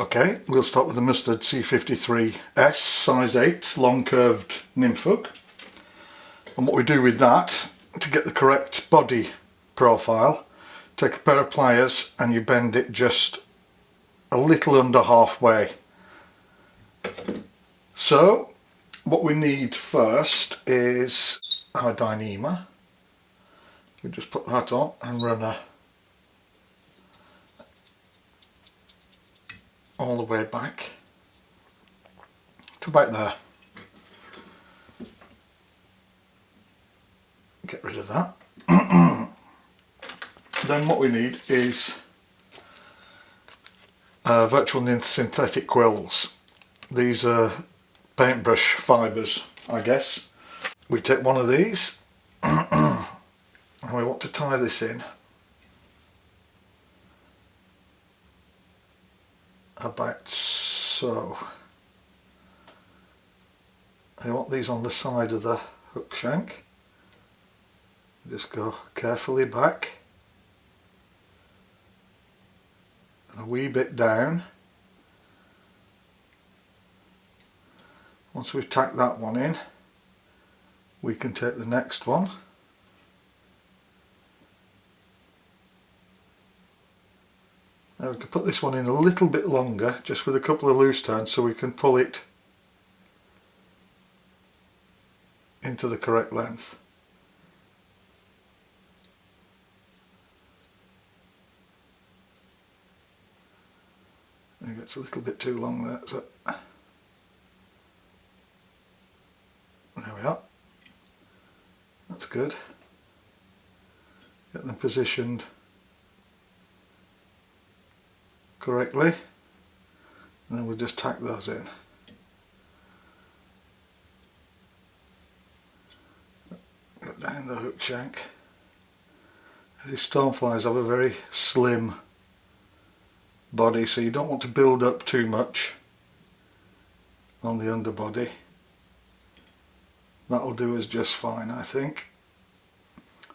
Okay, we'll start with the Mustard C53S size 8 long curved nymph hook. And what we do with that, to get the correct body profile, take a pair of pliers and you bend it just a little under halfway. So what we need first is our dyneema. We just put that on and run all the way back to about there. Get rid of that. Then what we need is virtual nymph synthetic quills. These are paintbrush fibres, I guess. We take one of these and we want to tie this in about so. I want these on the side of the hook shank. Just go carefully back and a wee bit down. Once we've tacked that one in, we can take the next one now. We can put this one in a little bit longer, just with a couple of loose turns, so we can pull it into the correct length. It gets a little bit too long there, so there we are. That's good. Get them positioned correctly, and then we'll just tack those in. Get down the hook shank. These stoneflies have a very slim body, so you don't want to build up too much on the underbody. That'll do us just fine, I think.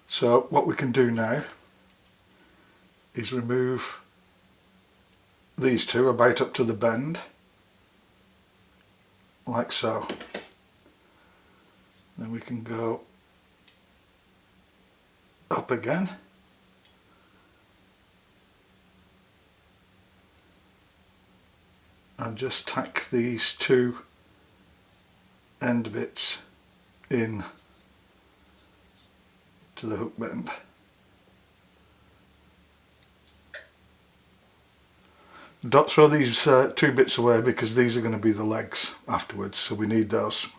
So what we can do now is remove these two about up to the bend, like so. Then we can go up again. And just tack these two end bits in to the hook bend. Don't throw these two bits away, because these are going to be the legs afterwards, so we need those.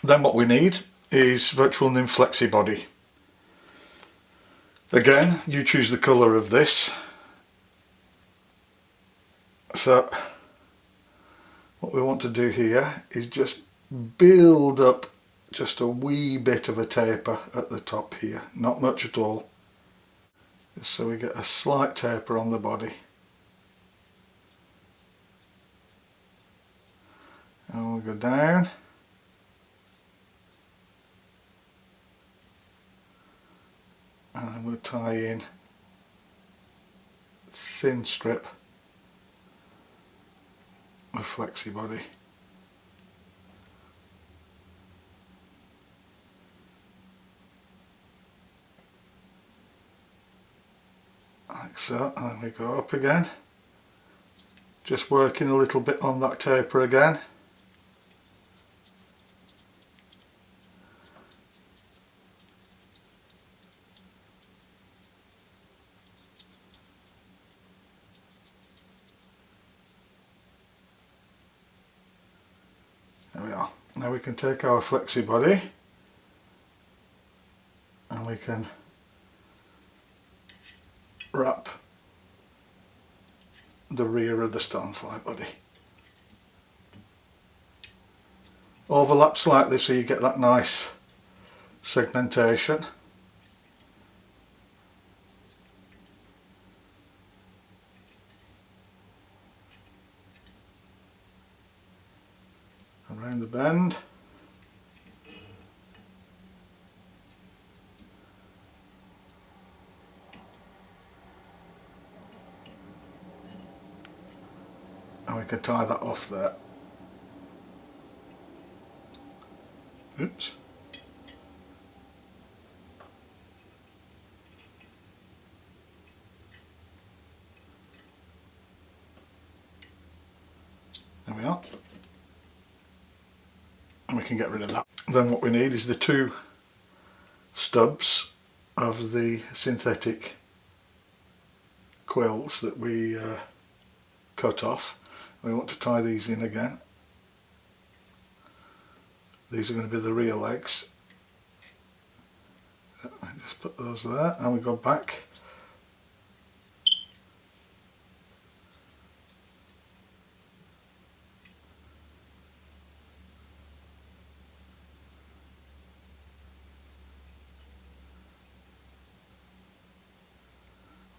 Then what we need is virtual nymph flexi body. Again, you choose the colour of this. So what we want to do here is just build up just a wee bit of a taper at the top here, not much at all, just so we get a slight taper on the body. And we'll go down and then we'll tie in a thin strip of flexi body. Like so, and then we go up again, just working a little bit on that taper again. There we are. Now we can take our flexi body and we can wrap the rear of the stonefly body. Overlap slightly so you get that nice segmentation. Around the bend. and we can tie that off there. Oops. There we are. And we can get rid of that. Then what we need is the two stubs of the synthetic quills that we cut off. We want to tie these in again. These are going to be the rear legs. Just put those there, and we go back.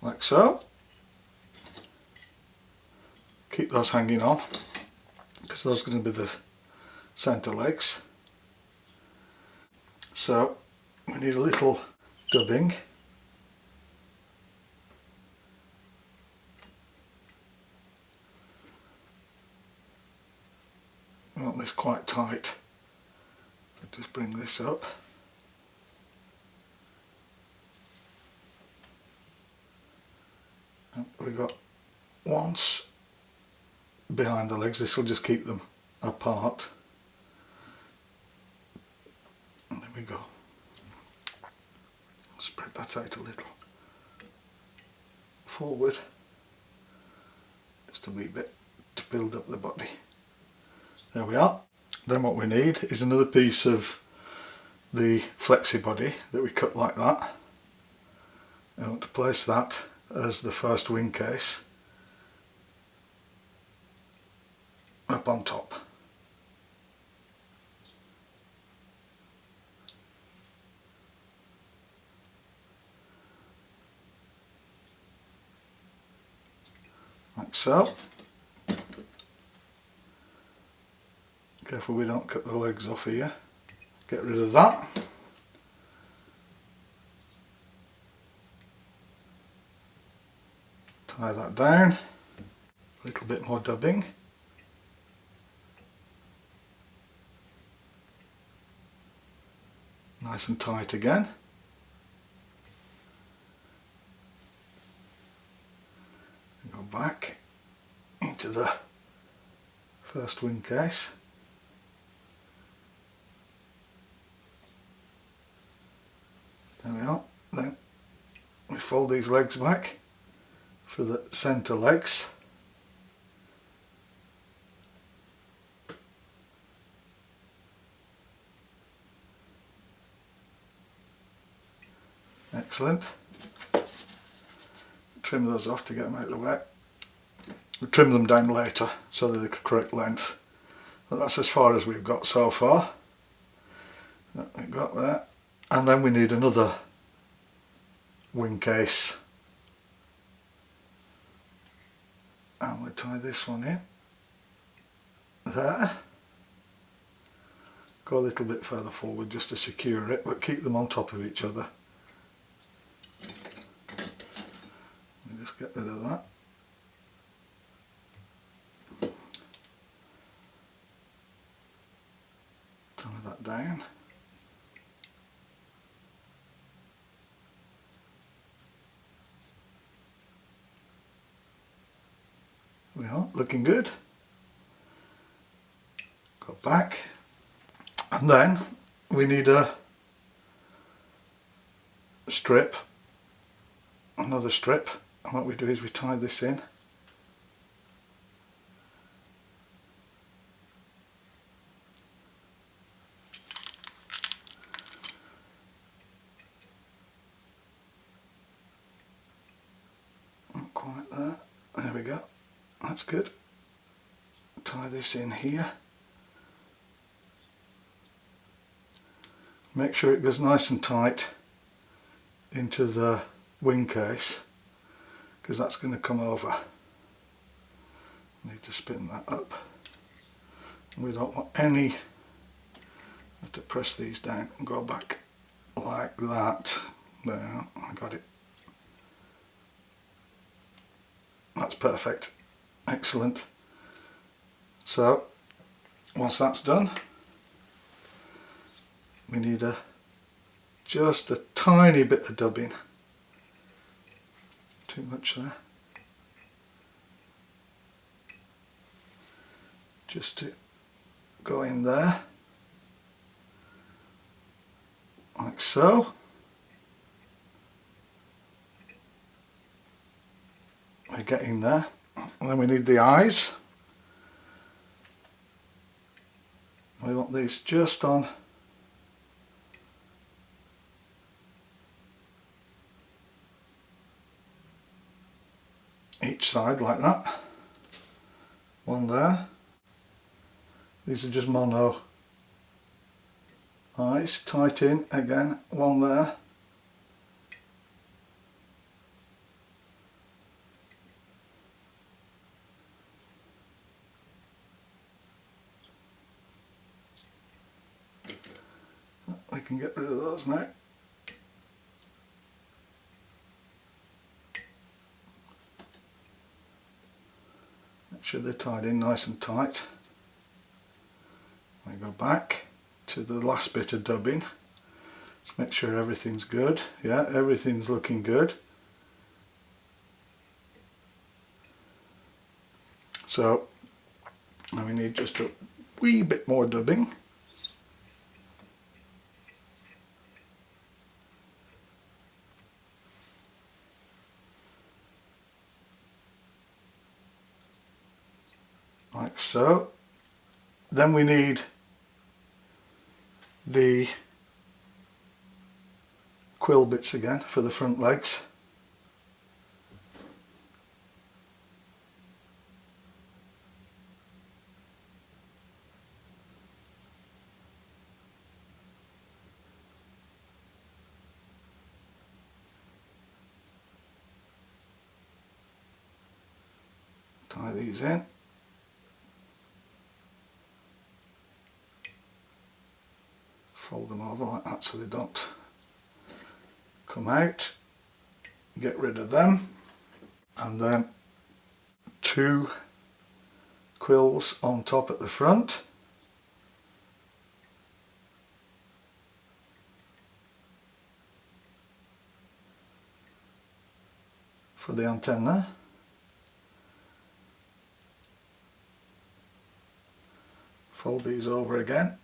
Like so. Keep those hanging on, because those are going to be the centre legs. So we need a little dubbing. I want this quite tight. So just bring this up. And we've got once behind the legs. This will just keep them apart. And there we go. Spread that out a little forward, just a wee bit to build up the body. There we are. Then what we need is another piece of the flexi body that we cut like that. I want to place that as the first wing case up on top. Like so. Careful we don't cut the legs off here. Get rid of that. Tie that down. A little bit more dubbing. Nice and tight again. Go back into the first wing case. There we are. Then we fold these legs back for the centre legs. Excellent. Trim those off to get them out of the way. We'll trim them down later so they're the correct length. But that's as far as we've got so far. That we've got there. And then we need another wing case. And we'll tie this one in. There. Go a little bit further forward just to secure it, but keep them on top of each other. Just get rid of that. Tie that down. We are looking good. Go back, and then we need a strip, another strip. And what we do is we tie this in. Not quite there. There we go. That's good. Tie this in here. Make sure it goes nice and tight into the wing case, because that's going to come over. Need to spin that up. We don't want any. Have to press these down and go back like that. There, I got it. That's perfect. Excellent. So once that's done, we need just a tiny bit of dubbing. Too much there. Just to go in there, like so. We get in there, and then we need the eyes. We want these just on each side like that. One there. These are just mono eyes, tight in again, one there. We can get rid of those now. Make sure they're tied in nice and tight. I go back to the last bit of dubbing. Just make sure everything's good. Yeah, everything's looking good. So now we need just a wee bit more dubbing. Like so. Then we need the quill bits again for the front legs. Tie these in. Fold them over like that so they don't come out. Get rid of them. And then 2 quills on top at the front. For the antenna. Fold these over again.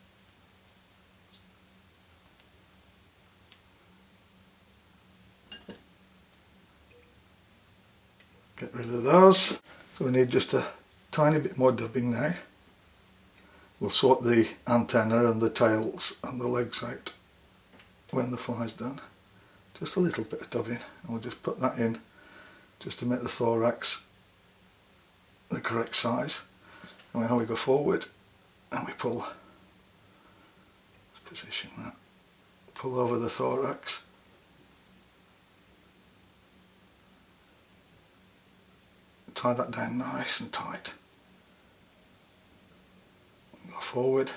Get rid of those. So we need just a tiny bit more dubbing now. We'll sort the antenna and the tails and the legs out when the fly's done. Just a little bit of dubbing, and we'll just put that in just to make the thorax the correct size. And now we go forward and we pull, let's position that, pull over the thorax. Tie that down nice and tight. Go forward.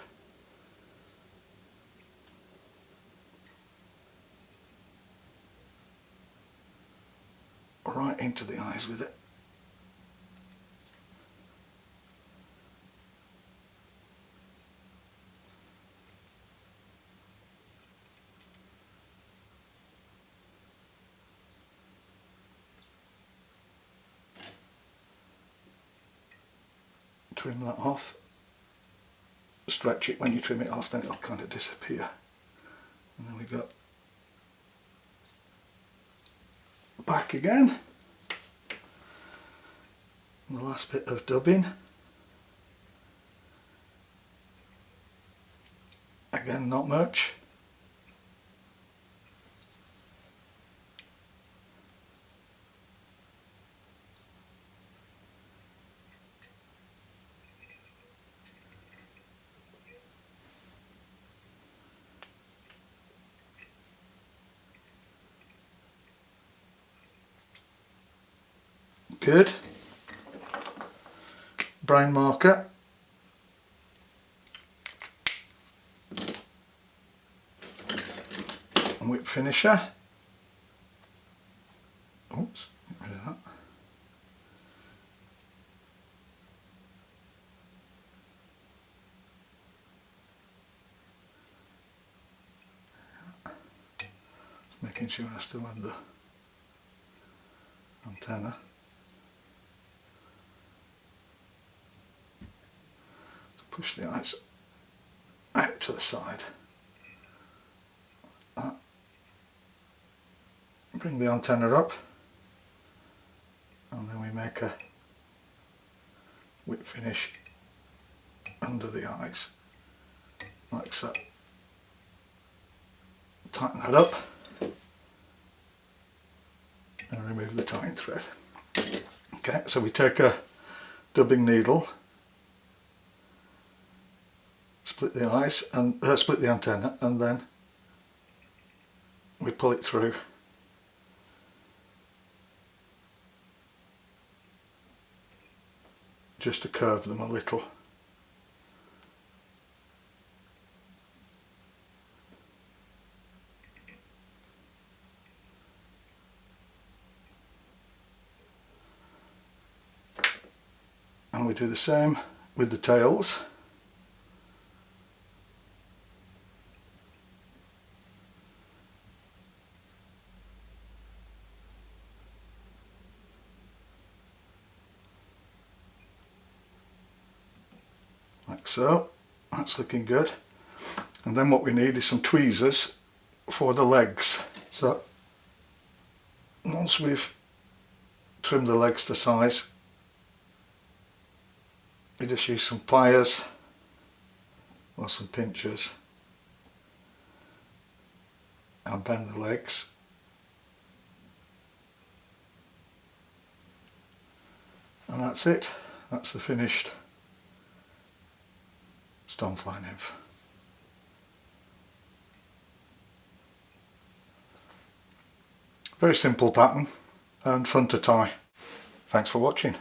Right into the eyes with it. Trim that off. Stretch it when you trim it off, then it'll kind of disappear. And then we go back again. And the last bit of dubbing. Again, not much. Good. Brown marker. And whip finisher. Oops, get rid of that. making sure I still have the antenna. Push the eyes out to the side. Bring the antenna up, and then we make a whip finish under the eyes, like so. Tighten that up and remove the tying thread. Okay, so we take a dubbing needle, split the eyes and split the antenna, and then we pull it through. Just to curve them a little. And we do the same with the tails. Like so. That's looking good. And then what we need is some tweezers for the legs. So once we've trimmed the legs to size, we just use some pliers or some pinchers and bend the legs. And that's it. That's the finished stonefly nymph. Very simple pattern and fun to tie. Thanks for watching.